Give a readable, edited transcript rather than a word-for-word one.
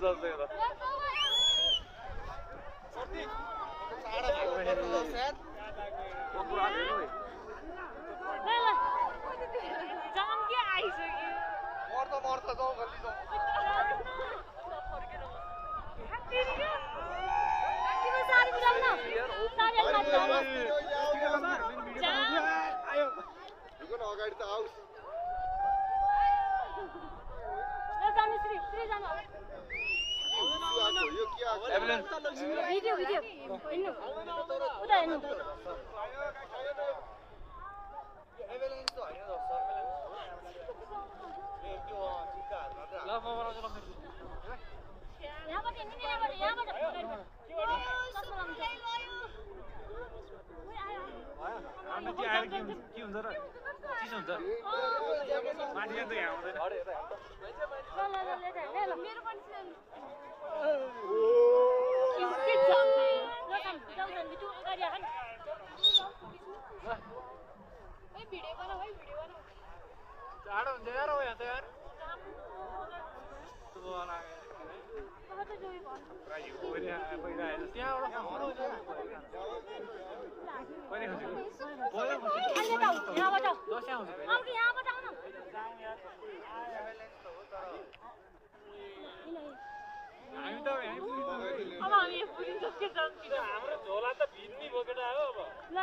जस्तै हो त मर्छ जाउँ गल्ली जाउँ अगाडि त आऊ भिडियो भिडियो हिँड्नु उता हेर्नु यहाँबाट हिँड्नु यहाँबाट के हुन्छ र चिसो हुन्छ माथि जान्छ यहाँ आउँदैन मेरो पनि जाडो हुन्छ यार हो यहाँ त यार हाम्रो झोला त भिन्नी बोकेर आयो अब ल